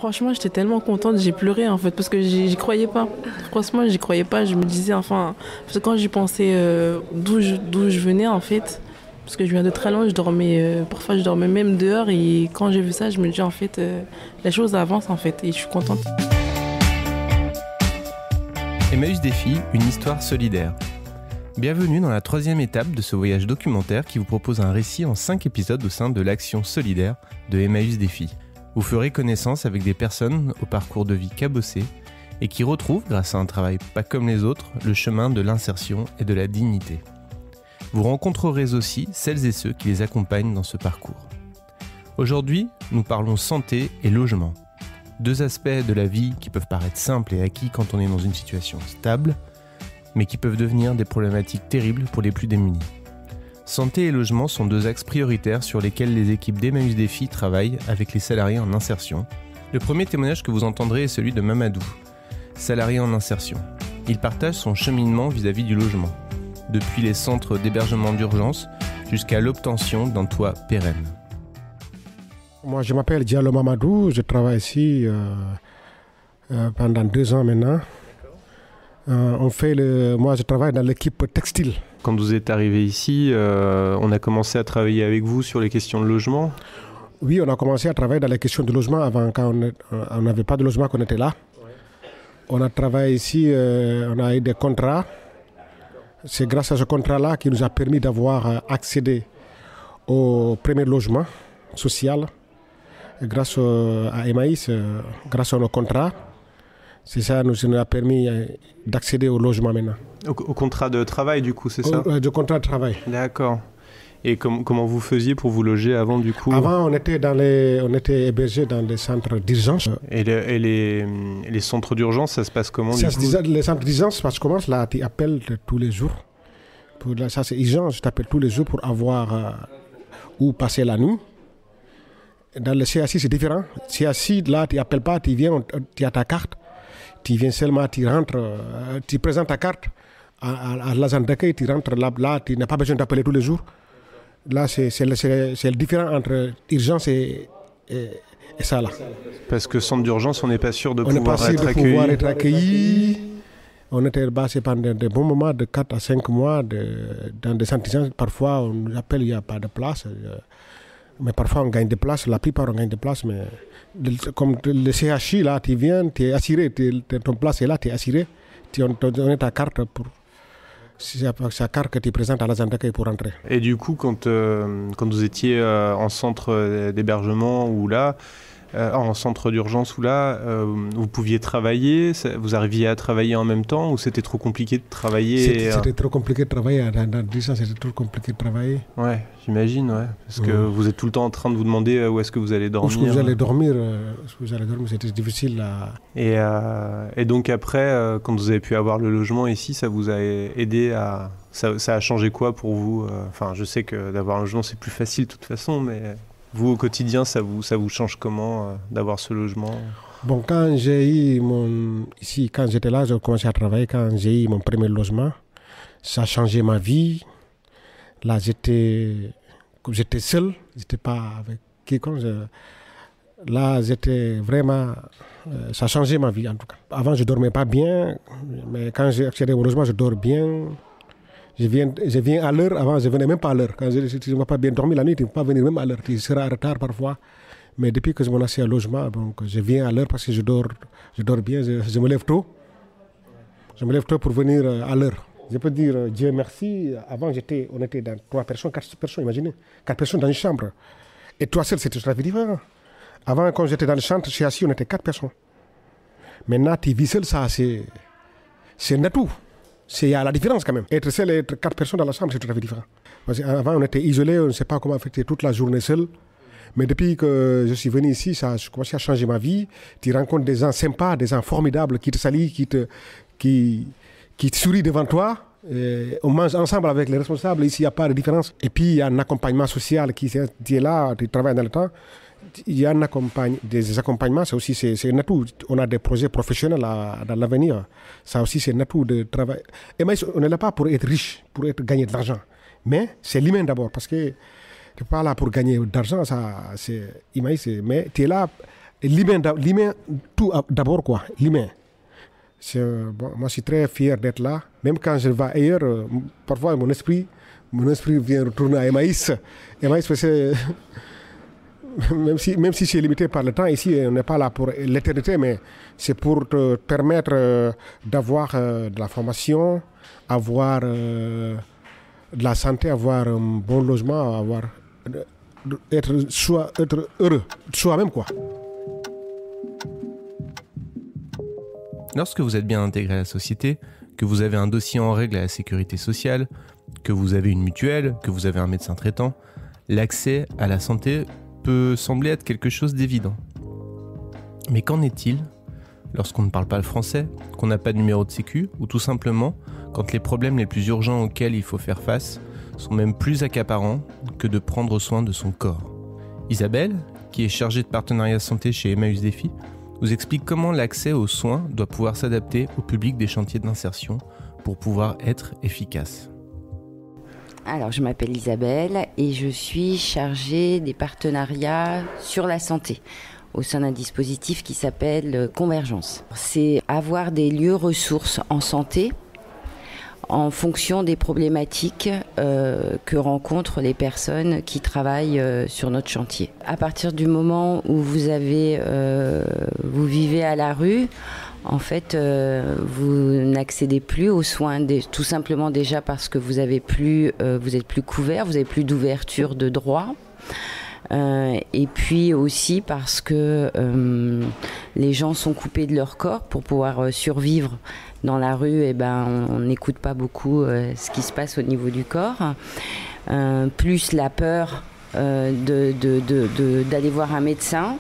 Franchement, j'étais tellement contente, j'ai pleuré en fait, parce que j'y croyais pas. Franchement, j'y croyais pas. Je me disais, enfin, parce que quand j'y pensais d'où je venais en fait, parce que je viens de très loin, je dormais, parfois je dormais même dehors, et quand j'ai vu ça, je me dis en fait, les choses avancent en fait, et je suis contente. Emmaüs Défi, une histoire solidaire. Bienvenue dans la 3e étape de ce voyage documentaire qui vous propose un récit en 5 épisodes au sein de l'action solidaire de Emmaüs Défi. Vous ferez connaissance avec des personnes au parcours de vie cabossé et qui retrouvent, grâce à un travail pas comme les autres, le chemin de l'insertion et de la dignité. Vous rencontrerez aussi celles et ceux qui les accompagnent dans ce parcours. Aujourd'hui, nous parlons santé et logement. 2 aspects de la vie qui peuvent paraître simples et acquis quand on est dans une situation stable, mais qui peuvent devenir des problématiques terribles pour les plus démunis. Santé et logement sont 2 axes prioritaires sur lesquels les équipes d'Emmaüs Défi travaillent avec les salariés en insertion. Le premier témoignage que vous entendrez est celui de Mamadou, salarié en insertion. Il partage son cheminement vis-à-vis du logement, depuis les centres d'hébergement d'urgence jusqu'à l'obtention d'un toit pérenne. Moi, je m'appelle Diallo Mamadou, je travaille ici pendant 2 ans maintenant. Moi, je travaille dans l'équipe textile. Quand vous êtes arrivé ici, on a commencé à travailler avec vous sur les questions de logement. Oui, on a commencé à travailler dans les questions de logement avant, quand on n'avait pas de logement, qu'on était là. Ouais. On a travaillé ici, on a eu des contrats. C'est grâce à ce contrat-là qui nous a permis d'avoir accédé au premier logement social. Et grâce à Emmaüs, grâce à nos contrats, c'est ça qui nous a permis d'accéder au logement maintenant. Au contrat de travail, du coup, c'est ça ? Du contrat de travail. D'accord. Et comment vous faisiez pour vous loger avant, du coup ? Avant, on était hébergés dans des centres d'urgence. Et les centres d'urgence, ça se passe comment, du coup ? Les centres d'urgence, ça se commence là, tu appelles tous les jours. Ça, c'est urgent, je t'appelle tous les jours pour avoir où passer la nuit. Dans le CAC, c'est différent. CAC, là, tu n'appelles pas, tu viens, tu as ta carte. Tu viens seulement, tu rentres, tu présentes ta carte à l'agent d'accueil, tu rentres là, tu n'as pas besoin d'appeler tous les jours. Là, c'est le différent entre urgence et ça, là. Parce que centre d'urgence, on n'est pas sûr de pouvoir être accueilli. On était passé pendant de bons moments, de 4 à 5 mois, dans des centres d'urgence. Parfois, on nous appelle, il n'y a pas de place. Mais parfois, on gagne des places. La plupart, on gagne des places. Mais comme le CHI, là, tu viens, tu es assuré. Ton place est là, tu es assuré. Tu donnes ta carte pour... C'est sa carte que tu présentes à l'agent d'accueil pour rentrer. Et du coup, quand vous étiez en centre d'hébergement ou là, en centre d'urgence ou là, vous pouviez travailler, vous arriviez à travailler en même temps ou c'était trop compliqué de travailler C'était trop compliqué de travailler. Dans 10 ans, c'était trop compliqué de travailler. Ouais, j'imagine, ouais. Parce que vous êtes tout le temps en train de vous demander où est-ce que vous allez dormir. Où est-ce que vous allez dormir, c'était difficile. Et donc après, quand vous avez pu avoir le logement ici, ça vous a aidé à... Ça a changé quoi pour vous ? Enfin, je sais que d'avoir un logement, c'est plus facile de toute façon, mais... Vous, au quotidien, ça vous change comment d'avoir ce logement ? Bon, quand j'étais là, j'ai commencé à travailler. Quand j'ai eu mon premier logement, ça a changé ma vie. Là, j'étais seul, j'étais pas avec quiconque. Là, j'étais vraiment... ça a changé ma vie, en tout cas. Avant, je ne dormais pas bien, mais quand j'ai accédé au logement, je dors bien. Je viens à l'heure, avant je ne venais même pas à l'heure. Quand tu ne vas pas bien dormir la nuit, tu ne peux pas venir même à l'heure. Tu seras en retard parfois. Mais depuis que je m'en ai au logement, donc, je viens à l'heure parce que je dors bien, je me lève tôt. Je me lève tôt pour venir à l'heure. Je peux dire Dieu merci. Avant, on était dans 3 personnes, 4 personnes, imaginez. 4 personnes dans une chambre. Et toi seul, c'était tout à fait différent. Avant, quand j'étais dans le centre, chez Assis, on était 4 personnes. Maintenant, tu vis seul, ça, c'est tout. Il y a la différence quand même. Être seul et être 4 personnes dans la chambre, c'est tout à fait différent. Parce qu'avant, on était isolés, on ne sait pas comment faire toute la journée seul. Mais depuis que je suis venu ici, ça a commencé à changer ma vie. Tu rencontres des gens sympas, des gens formidables qui te saluent, qui te sourient devant toi. Et on mange ensemble avec les responsables. Ici, il n'y a pas de différence. Et puis, il y a un accompagnement social qui est là, tu travailles dans le temps. Il y a des accompagnements, ça aussi c'est un atout. On a des projets professionnels dans l'avenir. Ça aussi c'est un atout de travail. Et mais on n'est là pas pour être riche, pour gagner de l'argent. Mais c'est l'humain d'abord, parce que tu n'es pas là pour gagner d'argent, mais tu es là Et l'humain tout d'abord, quoi, l'humain. Bon, moi, je suis très fier d'être là. Même quand je vais ailleurs, parfois mon esprit vient retourner à Emmaüs. Emmaüs, parce que même si c'est limité par le temps, ici, on n'est pas là pour l'éternité, mais c'est pour te permettre d'avoir de la formation, avoir de la santé, avoir un bon logement, être heureux, soi-même, quoi. Lorsque vous êtes bien intégré à la société, que vous avez un dossier en règle à la sécurité sociale, que vous avez une mutuelle, que vous avez un médecin traitant, l'accès à la santé peut sembler être quelque chose d'évident. Mais qu'en est-il lorsqu'on ne parle pas le français, qu'on n'a pas de numéro de sécu, ou tout simplement quand les problèmes les plus urgents auxquels il faut faire face sont même plus accaparants que de prendre soin de son corps? Isabelle, qui est chargée de partenariat santé chez Emmaüs Défi, vous explique comment l'accès aux soins doit pouvoir s'adapter au public des chantiers d'insertion pour pouvoir être efficace. Alors, je m'appelle Isabelle et je suis chargée des partenariats sur la santé au sein d'un dispositif qui s'appelle Convergence. C'est avoir des lieux ressources en santé en fonction des problématiques que rencontrent les personnes qui travaillent sur notre chantier. À partir du moment où vous vivez à la rue, en fait, vous n'accédez plus aux soins, tout simplement déjà parce que vous êtes plus couvert, vous n'avez plus d'ouverture de droit. Et puis aussi parce que les gens sont coupés de leur corps pour pouvoir survivre dans la rue. On n'écoute pas beaucoup ce qui se passe au niveau du corps, plus la peur d'aller voir un médecin,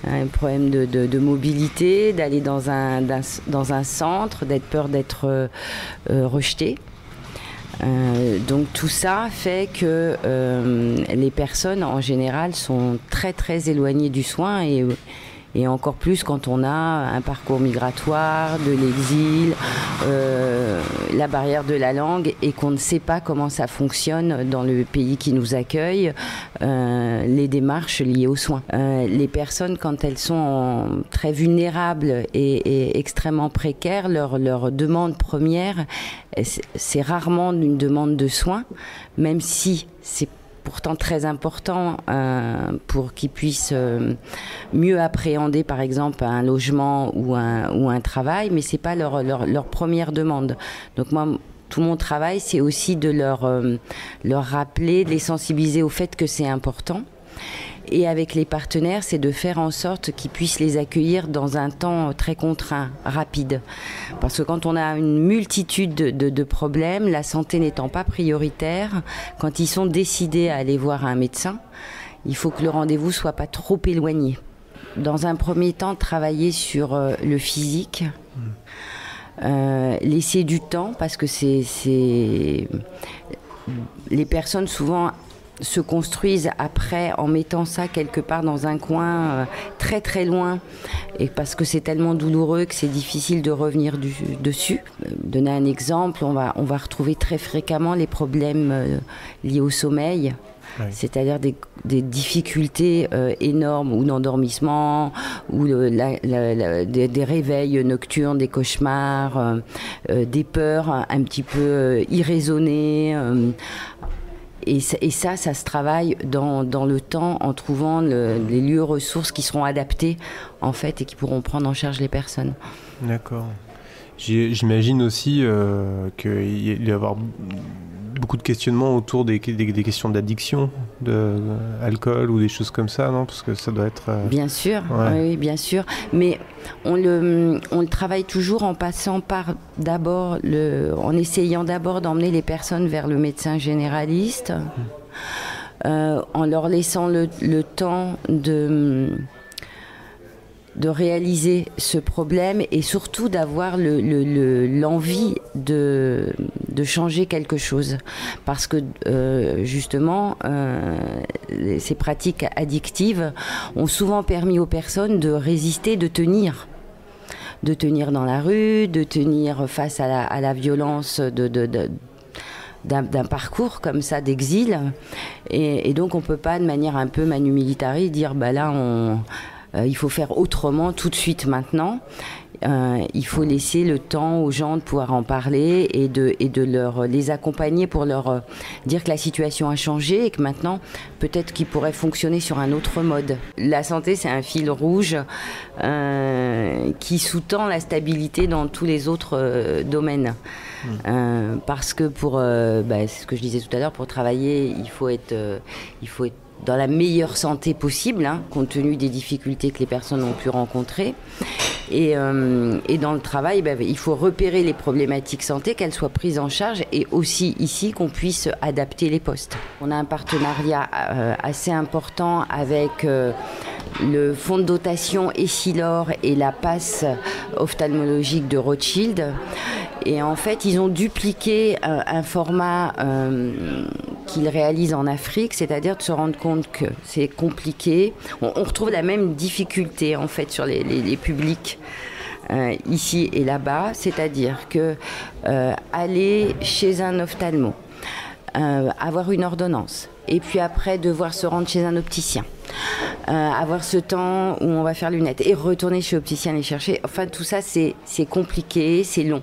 un problème de mobilité, d'aller dans un centre, peur d'être rejeté. Donc tout ça fait que les personnes en général sont très très éloignées du soin et encore plus quand on a un parcours migratoire, de l'exil, la barrière de la langue et qu'on ne sait pas comment ça fonctionne dans le pays qui nous accueille, les démarches liées aux soins. Les personnes, quand elles sont très vulnérables et extrêmement précaires, leur demande première, c'est rarement une demande de soins, même si c'est pourtant très important pour qu'ils puissent mieux appréhender par exemple un logement ou un travail, mais c'est pas leur première demande. Donc moi, tout mon travail, c'est aussi de leur rappeler, de les sensibiliser au fait que c'est important. Et avec les partenaires, c'est de faire en sorte qu'ils puissent les accueillir dans un temps très contraint, rapide. Parce que quand on a une multitude de problèmes, la santé n'étant pas prioritaire, quand ils sont décidés à aller voir un médecin, il faut que le rendez-vous soit pas trop éloigné. Dans un premier temps, travailler sur le physique, laisser du temps, parce que les personnes souvent se construisent après en mettant ça quelque part dans un coin très très loin, et parce que c'est tellement douloureux que c'est difficile de revenir dessus. Donner un exemple, on va retrouver très fréquemment les problèmes liés au sommeil. Oui. C'est-à-dire des difficultés énormes ou d'endormissement ou des réveils nocturnes, des cauchemars, des peurs un petit peu irraisonnées. Et ça se travaille dans le temps en trouvant les lieux ressources qui seront adaptés en fait et qui pourront prendre en charge les personnes. D'accord. J'imagine aussi qu'il y a avoir beaucoup de questionnements autour des questions d'addiction, d'alcool ou des choses comme ça, non? Parce que ça doit être... Bien sûr, ouais. Oui, bien sûr. Mais on le travaille toujours en passant par en essayant d'abord d'emmener les personnes vers le médecin généraliste, en leur laissant le temps de réaliser ce problème et surtout d'avoir l'envie de changer quelque chose. Parce que justement, ces pratiques addictives ont souvent permis aux personnes de résister, de tenir dans la rue, de tenir face à la violence d'un parcours comme ça d'exil. Et donc on ne peut pas de manière un peu manu militari dire là il faut faire autrement tout de suite maintenant. Il faut laisser le temps aux gens de pouvoir en parler et de les accompagner pour leur dire que la situation a changé et que maintenant, peut-être qu'ils pourraient fonctionner sur un autre mode. La santé, c'est un fil rouge qui sous-tend la stabilité dans tous les autres domaines. Parce que c'est ce que je disais tout à l'heure, pour travailler, il faut être dans la meilleure santé possible, compte tenu des difficultés que les personnes ont pu rencontrer. Et dans le travail, il faut repérer les problématiques santé, qu'elles soient prises en charge, et aussi ici qu'on puisse adapter les postes. On a un partenariat assez important avec le fonds de dotation Essilor et la passe ophtalmologique de Rothschild. Et en fait, ils ont dupliqué un format qu'ils réalisent en Afrique, c'est-à-dire de se rendre compte que c'est compliqué. On retrouve la même difficulté en fait sur les publics ici et là-bas, c'est-à-dire que aller chez un ophtalmo, avoir une ordonnance, et puis après devoir se rendre chez un opticien, avoir ce temps où on va faire lunettes et retourner chez l'opticien les chercher, enfin tout ça c'est compliqué, c'est long.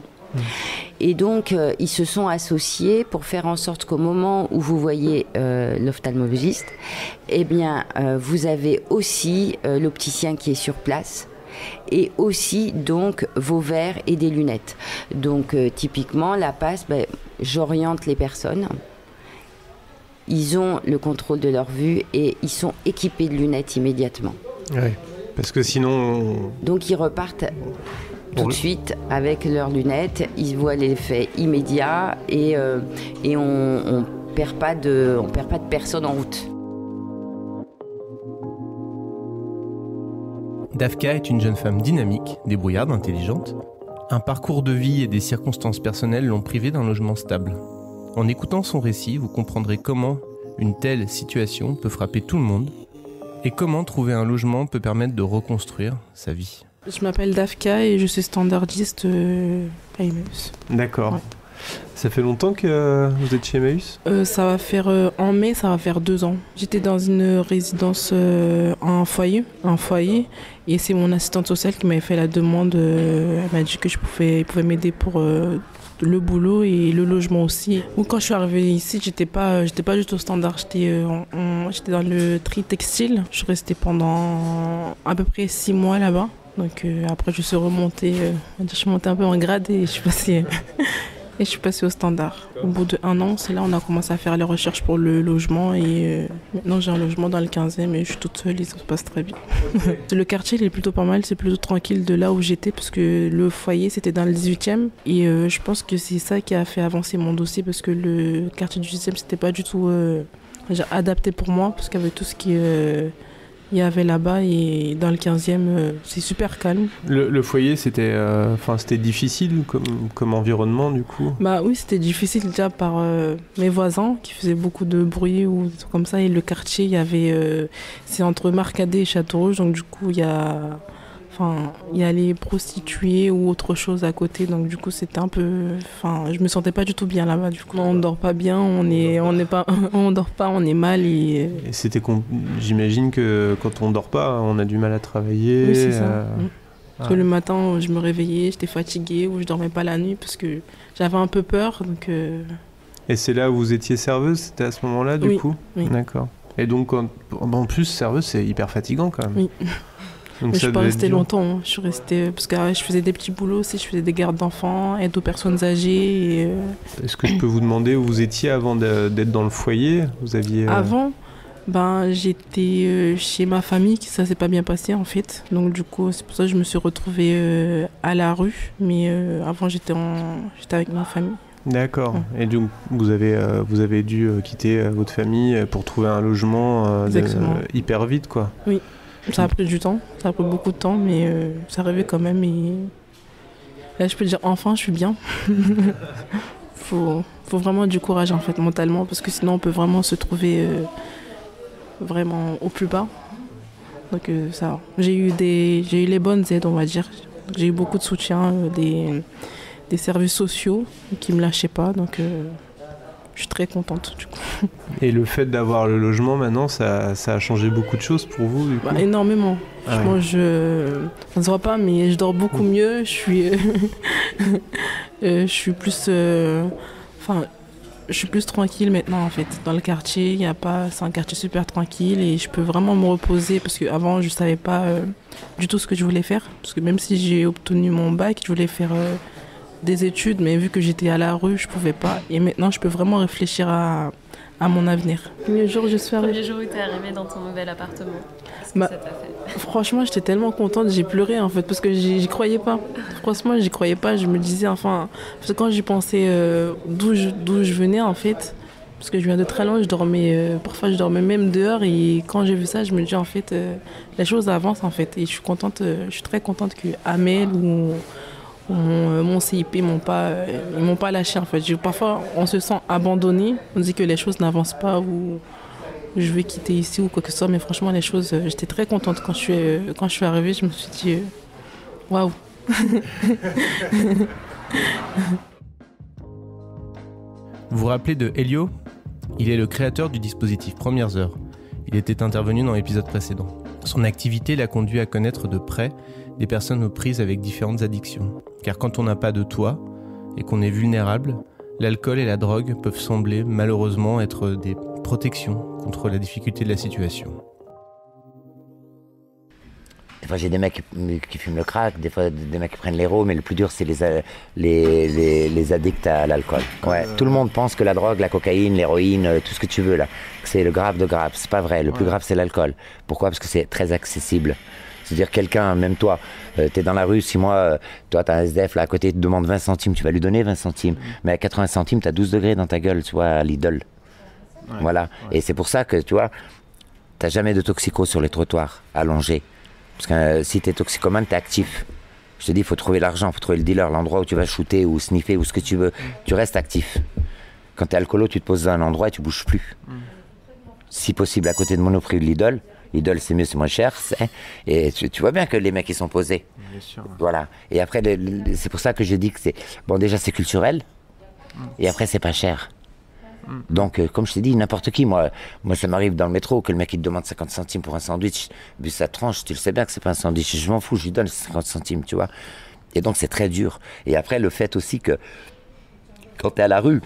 Et donc, ils se sont associés pour faire en sorte qu'au moment où vous voyez l'ophtalmologiste, vous avez aussi l'opticien qui est sur place et aussi donc vos verres et des lunettes. Donc, typiquement, la passe, j'oriente les personnes. Ils ont le contrôle de leur vue et ils sont équipés de lunettes immédiatement. Oui, parce que sinon... Donc, ils repartent... tout de suite avec leurs lunettes, ils voient l'effet immédiat et on perd pas de personnes en route. Dafka est une jeune femme dynamique, débrouillarde, intelligente. Un parcours de vie et des circonstances personnelles l'ont privée d'un logement stable. En écoutant son récit, vous comprendrez comment une telle situation peut frapper tout le monde et comment trouver un logement peut permettre de reconstruire sa vie. Je m'appelle Dafka et je suis standardiste à Emmaüs. D'accord. Ouais. Ça fait longtemps que vous êtes chez Emmaüs ? Ça va faire en mai, ça va faire 2 ans. J'étais dans une résidence, un foyer, et c'est mon assistante sociale qui m'avait fait la demande. Elle m'a dit que il pouvait m'aider pour le boulot et le logement aussi. Ou quand je suis arrivée ici, j'étais pas juste au standard, j'étais dans le tri textile. Je suis restée pendant à peu près 6 mois là-bas. Donc après je suis remontée, je suis montée un peu en grade et je suis passée au standard. Au bout d'1 an, c'est là on a commencé à faire les recherches pour le logement et maintenant j'ai un logement dans le 15e et je suis toute seule et ça se passe très bien. Le quartier il est plutôt pas mal, c'est plutôt tranquille de là où j'étais parce que le foyer c'était dans le 18e et je pense que c'est ça qui a fait avancer mon dossier parce que le quartier du 18e c'était pas du tout adapté pour moi parce qu'il y avait tout ce qui il y avait là-bas et dans le 15e, c'est super calme. Le foyer, c'était difficile comme environnement du coup ? Oui, c'était difficile déjà par mes voisins qui faisaient beaucoup de bruit ou des trucs comme ça. Et le quartier, il y avait, c'est entre Marcadet et Château-Rouge, donc du coup, il y a les prostituées ou autre chose à côté, donc du coup c'était un peu, je me sentais pas du tout bien là-bas. Du coup, on dort pas bien, on dort pas, on est mal et j'imagine que quand on dort pas, on a du mal à travailler. Oui, c'est ça. Parce que le matin, je me réveillais, j'étais fatiguée ou je dormais pas la nuit parce que j'avais un peu peur. Donc. Et c'est là où vous étiez serveuse, c'était à ce moment-là du coup ? Oui. D'accord. Et donc en plus serveuse, c'est hyper fatigant quand même. Oui. Donc mais je suis pas restée longtemps, je suis restée parce que je faisais des petits boulots aussi, je faisais des gardes d'enfants, aide aux personnes âgées. Est-ce que je peux vous demander où vous étiez avant d'être dans le foyer ? Vous aviez Avant, j'étais chez ma famille, ça s'est pas bien passé en fait. Donc du coup, c'est pour ça que je me suis retrouvée à la rue, mais avant j'étais avec ma famille. D'accord. Et donc vous avez dû quitter votre famille pour trouver un logement hyper vite quoi. Oui. Ça a pris du temps, ça a pris beaucoup de temps, mais ça arrivait quand même. Et là, je peux dire, enfin, je suis bien. Faut vraiment du courage, en fait, mentalement, parce que sinon, on peut vraiment se trouver vraiment au plus bas. Donc, ça va. J'ai eu les bonnes aides, on va dire. J'ai eu beaucoup de soutien des services sociaux qui ne me lâchaient pas, donc... Je suis très contente du coup. Et le fait d'avoir le logement maintenant, ça a changé beaucoup de choses pour vous du coup ? Énormément. Franchement, ça ne se voit pas, mais je dors beaucoup mieux. Je suis plus... je suis plus tranquille maintenant en fait. Dans le quartier, c'est un quartier super tranquille et je peux vraiment me reposer parce qu'avant je savais pas du tout ce que je voulais faire. Parce que même si j'ai obtenu mon bac, je voulais faire des études, mais vu que j'étais à la rue, je pouvais pas. Et maintenant, je peux vraiment réfléchir à mon avenir. Le jour où je suis arrivée. Le jour où tu es arrivée dans ton nouvel appartement, qu'est-ce que ça t'a fait? Franchement, j'étais tellement contente, j'ai pleuré en fait, parce que j'y croyais pas. Franchement, j'y croyais pas. Je me disais, parce que quand j'y pensais d'où je venais en fait, parce que je viens de très loin, parfois je dormais même dehors, et quand j'ai vu ça, je me dis en fait, les choses avancent en fait, et je suis très contente que Amel ou mon CIP, ils m'ont pas lâché en fait. Parfois, on se sent abandonné, on dit que les choses n'avancent pas ou je vais quitter ici ou quoi que ce soit, mais franchement, les choses, j'étais très contente quand je suis arrivée. Je me suis dit, waouh. Vous vous rappelez de Elio? Il est le créateur du dispositif Premières Heures. Il était intervenu dans l'épisode précédent. Son activité l'a conduit à connaître de près des personnes aux prises avec différentes addictions. Car quand on n'a pas de toit et qu'on est vulnérable, l'alcool et la drogue peuvent sembler malheureusement être des protections contre la difficulté de la situation. Des fois j'ai des mecs qui fument le crack, des fois des mecs qui prennent l'héro, mais le plus dur c'est les addicts à l'alcool. Ouais. Tout le monde pense que la drogue, la cocaïne, l'héroïne, tout ce que tu veux là, c'est le grave de grave. C'est pas vrai, le plus grave c'est l'alcool. Pourquoi? Parce que c'est très accessible. C'est-à-dire quelqu'un, même toi, t'es dans la rue, si moi, toi t'as un SDF là à côté, te demande 20 centimes, tu vas lui donner 20 centimes. Mais à 80 centimes, t'as 12 degrés dans ta gueule, tu vois, à Lidl. Ouais, voilà. Ouais. Et c'est pour ça que, tu vois, t'as jamais de toxico sur les trottoirs, allongés. Parce que si t'es toxicomane, t'es actif. Je te dis, il faut trouver l'argent, il faut trouver le dealer, l'endroit où tu vas shooter ou sniffer ou ce que tu veux. Tu restes actif. Quand t'es alcoolo, tu te poses dans un endroit et tu bouges plus. Si possible, à côté de Monoprix ou de Lidl. Lidl, c'est mieux, c'est moins cher. Et tu vois bien que les mecs, ils sont posés. Bien sûr. Voilà. Et après, c'est pour ça que je dis que c'est... Bon, déjà, c'est culturel. Et après, c'est pas cher. Donc, comme je t'ai dit, n'importe qui, moi ça m'arrive dans le métro que le mec il te demande 50 centimes pour un sandwich, vu sa tranche, tu le sais bien que c'est pas un sandwich, je m'en fous, je lui donne 50 centimes, tu vois. Et donc c'est très dur. Et après le fait aussi que quand t'es à la rue,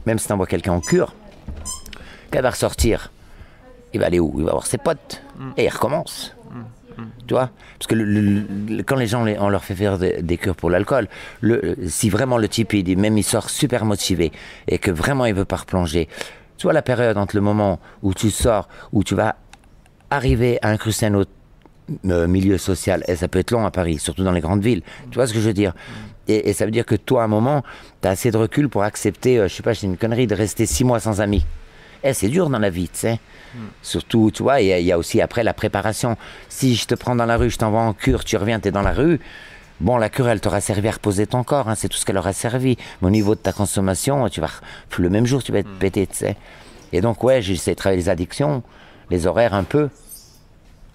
même si t'envoies quelqu'un en cure, quand il va ressortir, il va aller où? Il va voir ses potes, et il recommence. Tu vois, parce que quand les gens on leur fait faire des cures pour l'alcool, si vraiment le type il sort super motivé et que vraiment il veut pas replonger, tu vois la période entre le moment où tu sors, où tu vas arriver à incruster un autre milieu social, et ça peut être long à Paris, surtout dans les grandes villes, tu vois ce que je veux dire, et ça veut dire que toi à un moment tu as assez de recul pour accepter, je sais pas, c'est une connerie de rester 6 mois sans amis. C'est dur dans la vie, tu sais. Surtout, tu vois, il y a aussi après la préparation. Si je te prends dans la rue, je t'envoie en cure, tu reviens, tu es dans la rue. Bon, la cure, elle t'aura servi à reposer ton corps, hein, c'est tout ce qu'elle aura servi. Mais au niveau de ta consommation, le même jour, tu vas être pété, tu sais. Et donc, ouais, j'essaie de travailler les addictions, les horaires un peu.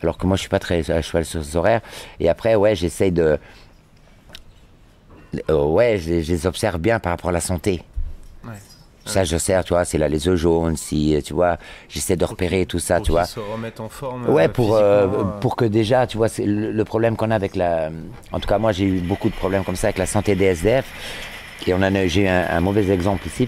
Alors que moi, je suis pas très à cheval sur les horaires. Et après, ouais, j'essaie de... ouais, je les observe bien par rapport à la santé. Ouais. Ça, je sais, tu vois, c'est là les œufs jaunes, si, tu vois, j'essaie de repérer tout ça, tu vois. Pour qu'ils se remettent en forme. Ouais, pour que déjà, tu vois, c'est le problème qu'on a avec la... En tout cas, moi, j'ai eu beaucoup de problèmes comme ça avec la santé des SDF. Et j'ai eu un mauvais exemple ici.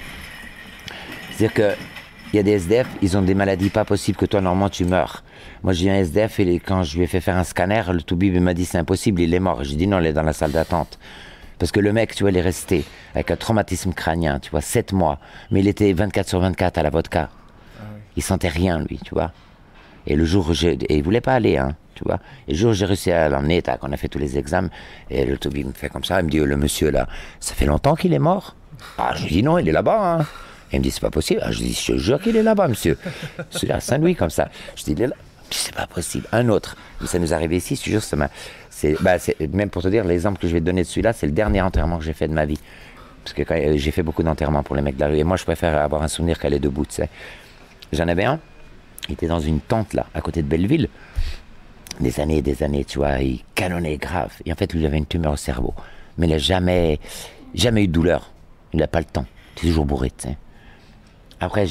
C'est-à-dire qu'il y a des SDF, ils ont des maladies pas possibles que toi, normalement, tu meurs. Moi, j'ai eu un SDF et quand je lui ai fait faire un scanner, le toubib m'a dit c'est impossible, il est mort. J'ai dit non, il est dans la salle d'attente. Parce que le mec, tu vois, il est resté avec un traumatisme crânien, tu vois, 7 mois. Mais il était 24 sur 24 à la vodka. Ah oui. Il sentait rien, lui, tu vois. Et le jour où et il voulait pas aller, hein, tu vois. Et le jour où j'ai réussi à l'emmener, on a fait tous les examens, et le toubib me fait comme ça, il me dit, le monsieur là, ça fait longtemps qu'il est mort? Ah, je lui dis non, il est là-bas, hein. Et il me dit, c'est pas possible. Ah, je dis, je te jure qu'il est là-bas, monsieur. C'est à Saint-Louis, comme ça. Je dis, il est là. C'est pas possible. Un autre. Ça nous est arrivé ici, je te jure, même pour te dire, l'exemple que je vais te donner de celui-là, c'est le dernier enterrement que j'ai fait de ma vie. Parce que j'ai fait beaucoup d'enterrements pour les mecs de la rue. Et moi, je préfère avoir un souvenir qu'aller debout, tu sais. J'en avais un. Il était dans une tente, là, à côté de Belleville. Des années, tu vois. Il canonnait grave. Et en fait, lui, il avait une tumeur au cerveau. Mais il n'a jamais eu de douleur. Il n'a pas le temps. Il est toujours bourré, tu sais. Après,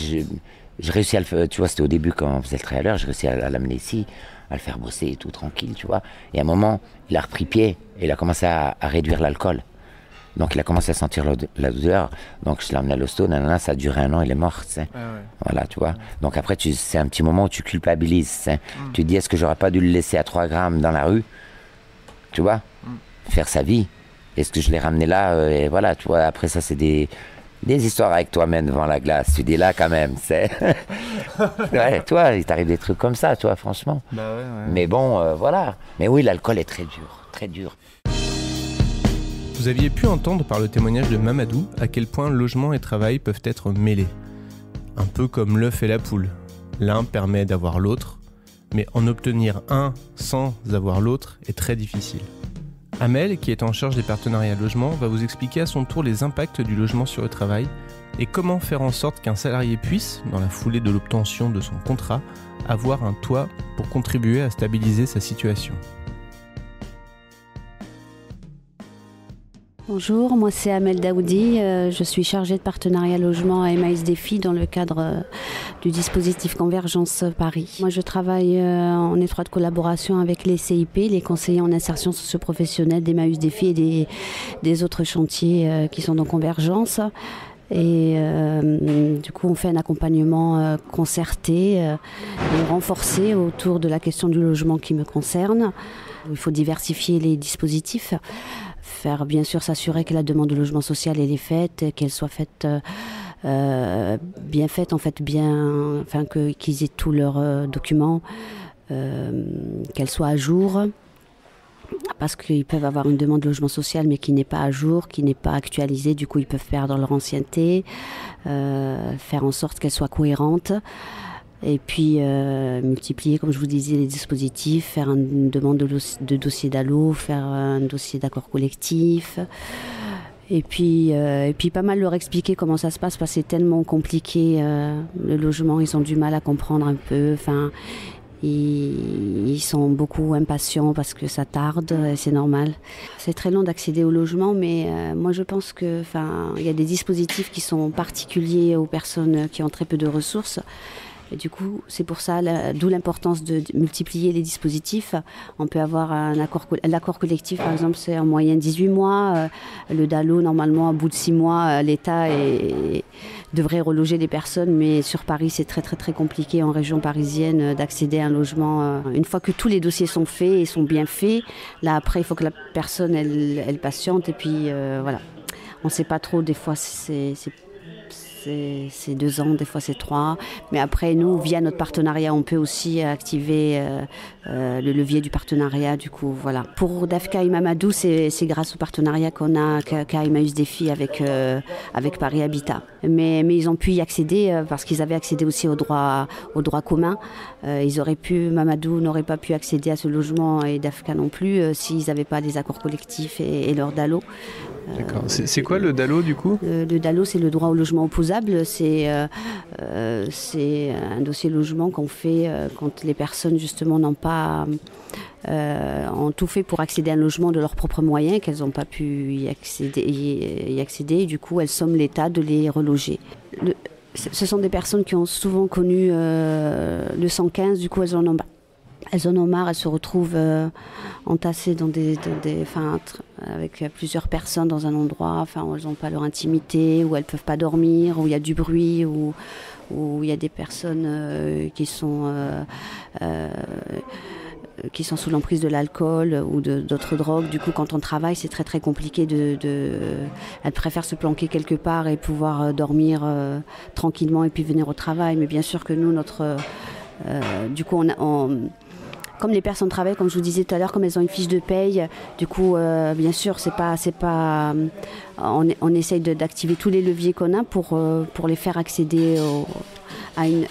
j'ai réussi à le faire, tu vois, c'était au début quand on faisait le trailer, j'ai réussi à l'amener ici, à le faire bosser et tout, tranquille, tu vois. Et à un moment, il a repris pied et il a commencé à réduire l'alcool. Donc il a commencé à sentir la douleur, donc je l'ai emmené à l'hosto, nanana, ça a duré 1 an, il est mort, tu sais. Ah ouais. Voilà, tu vois. Donc après, c'est un petit moment où tu culpabilises, tu sais. Tu te dis, est-ce que j'aurais pas dû le laisser à 3 grammes dans la rue, tu vois, faire sa vie. Est-ce que je l'ai ramené là, et voilà, tu vois. Après ça, c'est des histoires avec toi-même devant la glace. Tu dis là quand même, c'est... ouais, toi, il t'arrive des trucs comme ça, toi, franchement. Bah ouais. Mais bon, voilà. Mais oui, l'alcool est très dur, très dur. Vous aviez pu entendre par le témoignage de Mamadou à quel point logement et travail peuvent être mêlés. Un peu comme l'œuf et la poule. L'un permet d'avoir l'autre, mais en obtenir un sans avoir l'autre est très difficile. Amel, qui est en charge des partenariats logement, va vous expliquer à son tour les impacts du logement sur le travail et comment faire en sorte qu'un salarié puisse, dans la foulée de l'obtention de son contrat, avoir un toit pour contribuer à stabiliser sa situation. Bonjour, moi c'est Amel Daoudi, je suis chargée de partenariat logement à Emmaüs Défi dans le cadre du dispositif Convergence Paris. Moi je travaille en étroite collaboration avec les CIP, les conseillers en insertion socio-professionnelle d'Emmaüs Défi et des autres chantiers qui sont dans Convergence. Et du coup on fait un accompagnement concerté et renforcé autour de la question du logement qui me concerne. Il faut diversifier les dispositifs. Faire bien sûr s'assurer que la demande de logement social elle est faite, qu'elle soit faite bien faite, en fait bien, enfin qu'ils aient tous leurs documents, qu'elle soit à jour, parce qu'ils peuvent avoir une demande de logement social mais qui n'est pas à jour, qui n'est pas actualisée, du coup ils peuvent perdre leur ancienneté, faire en sorte qu'elle soit cohérente. Et puis multiplier, comme je vous disais, les dispositifs, faire une demande de dossier d'allo, faire un dossier d'accord collectif. Et puis pas mal leur expliquer comment ça se passe, parce que c'est tellement compliqué. Le logement, ils ont du mal à comprendre un peu. Enfin, ils sont beaucoup impatients parce que ça tarde, et c'est normal. C'est très long d'accéder au logement, mais moi je pense que, il y a des dispositifs qui sont particuliers aux personnes qui ont très peu de ressources. Et du coup, c'est pour ça, d'où l'importance de multiplier les dispositifs. On peut avoir l'accord collectif, par exemple, c'est en moyenne 18 mois. Le DALO, normalement, au bout de 6 mois, l'État devrait reloger les personnes. Mais sur Paris, c'est très, très, très compliqué en région parisienne d'accéder à un logement. Une fois que tous les dossiers sont faits et sont bien faits, là, après, il faut que la personne, elle patiente. Et puis, voilà. On ne sait pas trop, des fois, c'est 2 ans, des fois c'est 3. Mais après, nous, via notre partenariat, on peut aussi activer le levier du partenariat. Du coup, voilà. Pour Dafka et Mamadou, c'est grâce au partenariat qu'a Emmaüs Défi avec Paris Habitat. Mais ils ont pu y accéder parce qu'ils avaient accédé aussi au droit commun. Mamadou n'aurait pas pu accéder à ce logement et Dafka non plus s'ils n'avaient pas des accords collectifs et leur DALO. D'accord. C'est quoi le DALO du coup ? Le DALO, c'est le droit au logement opposable. C'est un dossier logement qu'on fait quand les personnes justement n'ont pas ont tout fait pour accéder à un logement de leurs propres moyens, qu'elles n'ont pas pu y accéder et du coup elles somment l'État de les reloger. Ce sont des personnes qui ont souvent connu le 115, du coup elles en ont marre, elles se retrouvent entassées avec plusieurs personnes dans un endroit, où elles n'ont pas leur intimité, où elles ne peuvent pas dormir, où il y a du bruit, où il y a des personnes qui sont sous l'emprise de l'alcool ou d'autres drogues. Du coup, quand on travaille, c'est très très compliqué elles préfèrent se planquer quelque part et pouvoir dormir tranquillement et puis venir au travail. Mais bien sûr que nous, du coup, comme les personnes travaillent, comme je vous disais tout à l'heure, comme elles ont une fiche de paye, du coup, bien sûr, on essaye d'activer tous les leviers qu'on a pour les faire accéder à une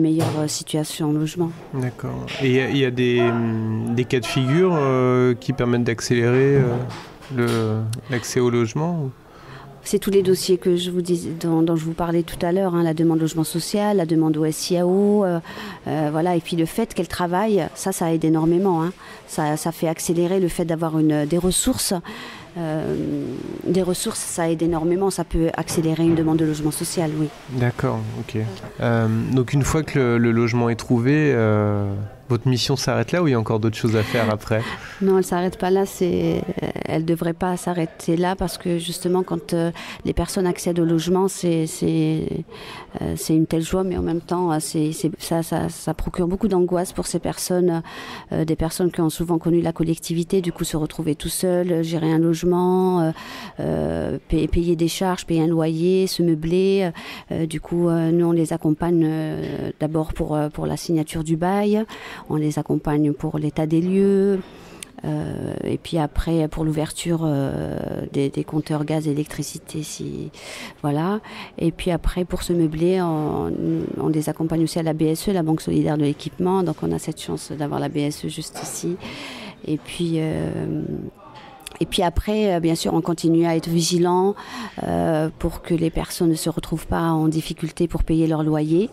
meilleure situation en logement. D'accord. Et il y a des cas de figure qui permettent d'accélérer l'accès au logement ? C'est tous les dossiers que je vous dis, dont je vous parlais tout à l'heure, hein, la demande de logement social, la demande au SIAO, voilà, et puis le fait qu'elle travaille, ça aide énormément. Hein. Ça fait accélérer le fait d'avoir des ressources. Des ressources, ça aide énormément, ça peut accélérer une demande de logement social, oui. D'accord, ok. Donc une fois que le logement est trouvé, votre mission s'arrête là ou il y a encore d'autres choses à faire après? Non, elle ne s'arrête pas là, elle ne devrait pas s'arrêter là parce que justement quand les personnes accèdent au logement, c'est une telle joie, mais en même temps ça procure beaucoup d'angoisse pour ces personnes, des personnes qui ont souvent connu la collectivité, du coup se retrouver tout seul, gérer un logement, payer des charges, payer un loyer, se meubler. Du coup, nous on les accompagne d'abord pour la signature du bail. On les accompagne pour l'état des lieux, et puis après pour l'ouverture des compteurs gaz et électricité, voilà. Et puis après pour se meubler, on les accompagne aussi à la BSE, la Banque solidaire de l'équipement. Donc on a cette chance d'avoir la BSE juste ici. Et puis après, bien sûr, on continue à être vigilant pour que les personnes ne se retrouvent pas en difficulté pour payer leur loyer.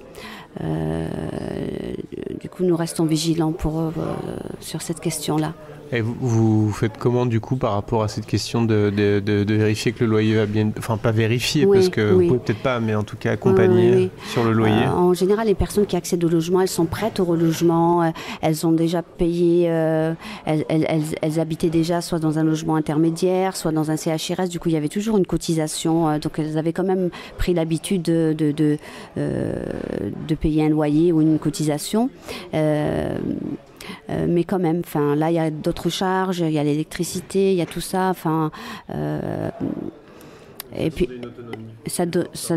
Du coup, nous restons vigilants sur cette question-là. Et vous faites comment du coup par rapport à cette question de vérifier que le loyer va bien... Enfin, pas vérifier parce que vous pouvez peut-être pas, mais en tout cas accompagner sur le loyer. En général, les personnes qui accèdent au logement, elles sont prêtes au relogement, elles ont déjà payé, elles habitaient déjà soit dans un logement intermédiaire, soit dans un CHRS. Du coup, il y avait toujours une cotisation, donc elles avaient quand même pris l'habitude de payer un loyer ou une cotisation. Mais quand même, là il y a d'autres charges, il y a l'électricité, il y a tout ça, et puis ça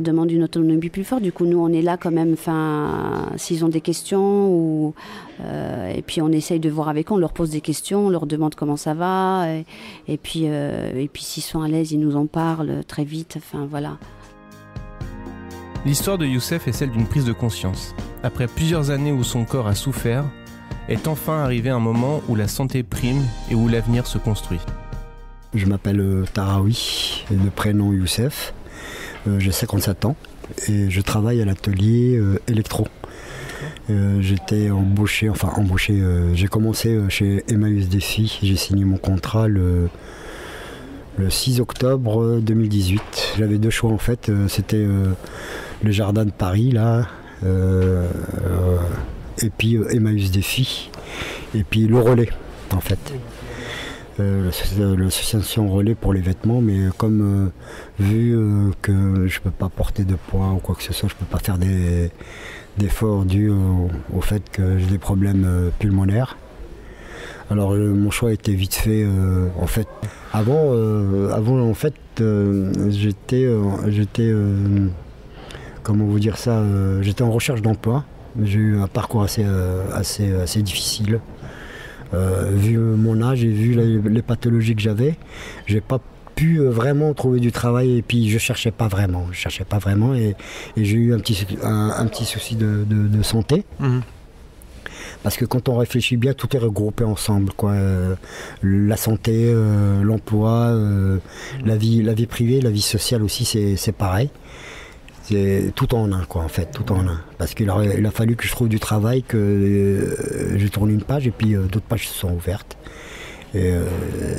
demande une autonomie plus forte. Du coup, nous on est là quand même, s'ils ont des questions et puis on essaye de voir avec eux, on leur pose des questions, on leur demande comment ça va, et puis s'ils sont à l'aise, ils nous en parlent très vite. Voilà. L'histoire de Youssef est celle d'une prise de conscience. Après plusieurs années où son corps a souffert, est enfin arrivé un moment où la santé prime et où l'avenir se construit. Je m'appelle Taraoui, et le prénom Youssef. J'ai 57 ans et je travaille à l'atelier électro. J'étais embauché, j'ai commencé chez Emmaüs Défi. J'ai signé mon contrat le 6 octobre 2018. J'avais deux choix en fait, c'était le jardin de Paris là. Et puis Emmaüs Défi, et puis le relais en fait. L'association relais pour les vêtements, mais comme vu que je ne peux pas porter de poids ou quoi que ce soit, je ne peux pas faire d'efforts dus au fait que j'ai des problèmes pulmonaires. Alors mon choix a été vite fait en fait. Avant en fait j'étais comment vous dire ça, j'étais en recherche d'emploi. J'ai eu un parcours assez difficile. Vu mon âge et vu les pathologies que j'avais, j'ai pas pu vraiment trouver du travail et puis je cherchais pas vraiment et j'ai eu un petit souci de santé. Mmh. Parce que quand on réfléchit bien, tout est regroupé ensemble, quoi. La santé, l'emploi, la vie privée, la vie sociale aussi, c'est pareil. C'est tout en un, quoi, en fait, tout en un. Parce qu'il a fallu que je trouve du travail, que je tourne une page et puis d'autres pages se sont ouvertes. Et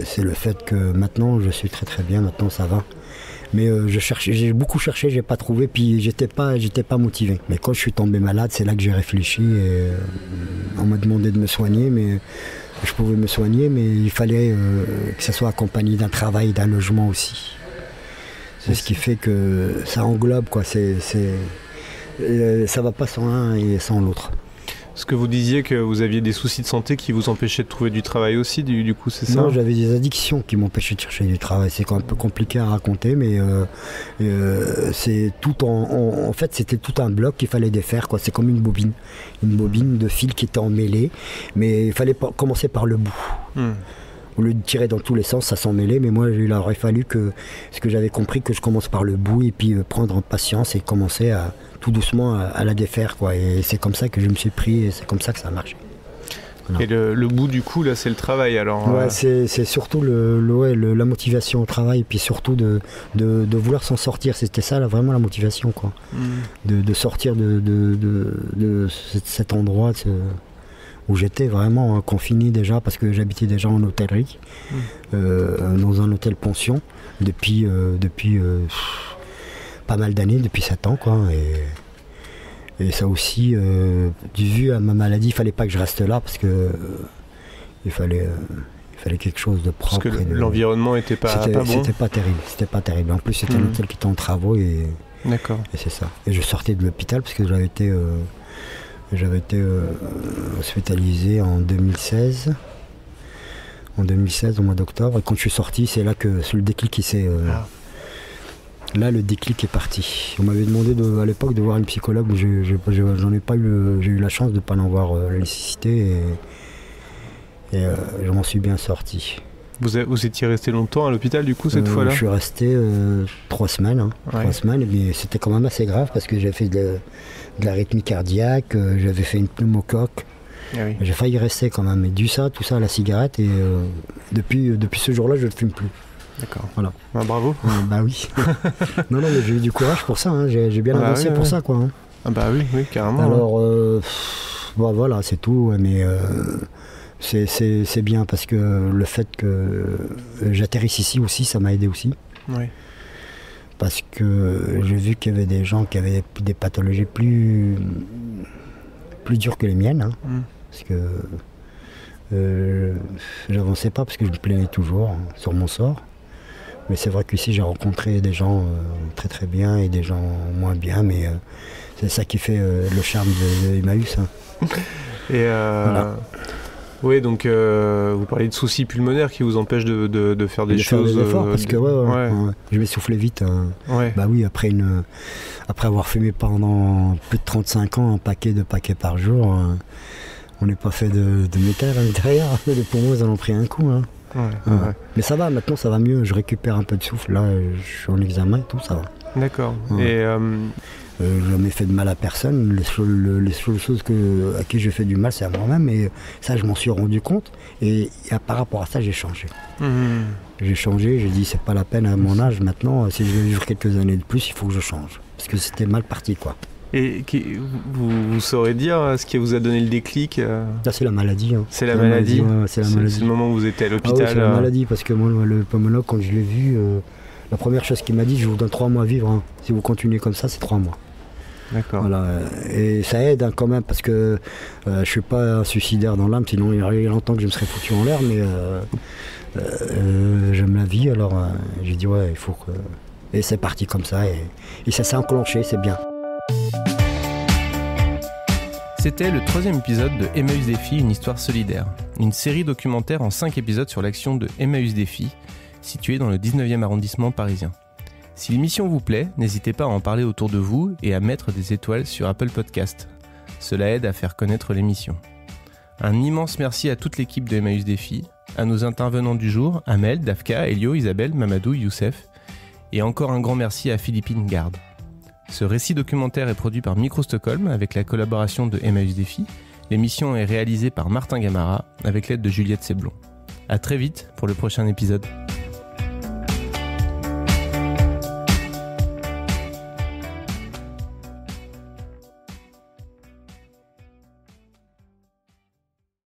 c'est le fait que maintenant, je suis très très bien, maintenant ça va. Mais j'ai beaucoup cherché, j'ai pas trouvé, puis j'étais pas motivé. Mais quand je suis tombé malade, c'est là que j'ai réfléchi et on m'a demandé de me soigner, mais je pouvais me soigner, mais il fallait que ça soit accompagné d'un travail, d'un logement aussi. C'est ce qui fait que ça englobe, quoi. Ça va pas sans l'un et sans l'autre. Est-ce que vous disiez que vous aviez des soucis de santé qui vous empêchaient de trouver du travail aussi, du coup, c'est ça? Non, j'avais des addictions qui m'empêchaient de chercher du travail. C'est un peu compliqué à raconter, mais c'est tout en fait, c'était tout un bloc qu'il fallait défaire, quoi. C'est comme une bobine de fil qui était emmêlée, mais il fallait commencer par le bout. Au lieu de tirer dans tous les sens, ça s'en mêlait, mais moi il aurait fallu que j'avais compris que je commence par le bout et puis prendre en patience et commencer tout doucement à la défaire, quoi. Et c'est comme ça que je me suis pris et c'est comme ça que ça a marché. Voilà. Et le bout du coup, là, c'est le travail alors. Ouais, c'est surtout la motivation au travail, puis surtout de vouloir s'en sortir. C'était ça, là, vraiment la motivation, quoi. De sortir de cet endroit où j'étais vraiment confiné déjà, parce que j'habitais déjà en hôtellerie, dans un hôtel pension, depuis pas mal d'années, depuis 7 ans, quoi. Et ça aussi, vu à ma maladie, il fallait pas que je reste là, parce que il fallait quelque chose de propre. Parce que l'environnement était pas bon. C'était pas terrible. En plus, c'était un hôtel qui était en travaux D'accord. Et c'est ça. Et je sortais de l'hôpital parce que j'avais été hospitalisé en 2016. En 2016, au mois d'octobre. Et quand je suis sorti, c'est là que le déclic qui s'est... Là, le déclic est parti. On m'avait demandé à l'époque de voir une psychologue, mais j'en ai pas eu. J'ai eu la chance de ne pas en voir la nécessité et je m'en suis bien sorti. Vous étiez resté longtemps à l'hôpital du coup cette fois-là ? Je suis resté 3 semaines. 3 semaines, mais c'était quand même assez grave parce que j'avais fait de l'arythmie cardiaque, j'avais fait une pneumocoque. Ah oui. J'ai failli rester quand même, mais tout ça à la cigarette et depuis ce jour-là, je ne fume plus. D'accord. Voilà. Bah, bravo. Bah oui. non, mais j'ai eu du courage pour ça. Hein. J'ai bien avancé pour ça, quoi. Hein. Ah bah oui, carrément. Alors, voilà, c'est tout. Mais c'est bien parce que le fait que j'atterrisse ici aussi, ça m'a aidé aussi. Oui. Parce que j'ai vu qu'il y avait des gens qui avaient des pathologies plus dures que les miennes. Hein. Parce que j'avançais pas parce que je me plaignais toujours sur mon sort. Mais c'est vrai qu'ici j'ai rencontré des gens très très bien et des gens moins bien, mais c'est ça qui fait le charme de Emmaüs. Hein. Et voilà. Oui, donc vous parlez de soucis pulmonaires qui vous empêchent de faire des choses. Faire des efforts, parce que je m'essoufflais vite. Bah oui, après avoir fumé pendant plus de 35 ans, un paquet par jour, on n'est pas fait de métal à l'intérieur. Les poumons, ils en ont pris un coup. Hein. Ouais. Mais ça va, maintenant ça va mieux, je récupère un peu de souffle, là je suis en examen et tout, ça va. D'accord. Ouais. Et je n'ai fait de mal à personne, les seules choses à qui j'ai fait du mal c'est à moi-même, et ça je m'en suis rendu compte, et par rapport à ça j'ai changé. J'ai changé, j'ai dit c'est pas la peine à mon âge maintenant, si je veux vivre quelques années de plus, il faut que je change, parce que c'était mal parti quoi. Et vous saurez dire ce qui vous a donné le déclic Là, c'est la maladie. Hein. C'est la maladie. C'est la maladie. C'est le moment où vous étiez à l'hôpital. C'est la maladie, parce que moi, le pneumologue, quand je l'ai vu, la première chose qu'il m'a dit, je vous donne 3 mois à vivre. Hein. Si vous continuez comme ça, c'est 3 mois. D'accord. Voilà. Et ça aide hein, quand même, parce que je suis pas un suicidaire dans l'âme, sinon il y a longtemps que je me serais foutu en l'air, mais j'aime la vie, alors j'ai dit ouais, il faut que... Et c'est parti comme ça, et ça s'est enclenché, c'est bien. C'était le 3e épisode de Emmaüs Défi, une histoire solidaire. Une série documentaire en 5 épisodes sur l'action de Emmaüs Défi, située dans le 19e arrondissement parisien. Si l'émission vous plaît, n'hésitez pas à en parler autour de vous et à mettre des étoiles sur Apple Podcast. Cela aide à faire connaître l'émission. Un immense merci à toute l'équipe de Emmaüs Défi, à nos intervenants du jour, Amel, Dafka, Elio, Isabelle, Mamadou, Youssef, et encore un grand merci à Philippine Garde. Ce récit documentaire est produit par Micro Stockholm avec la collaboration de Emmaüs Défi. L'émission est réalisée par Martin Gamara avec l'aide de Juliette Seblon. À très vite pour le prochain épisode.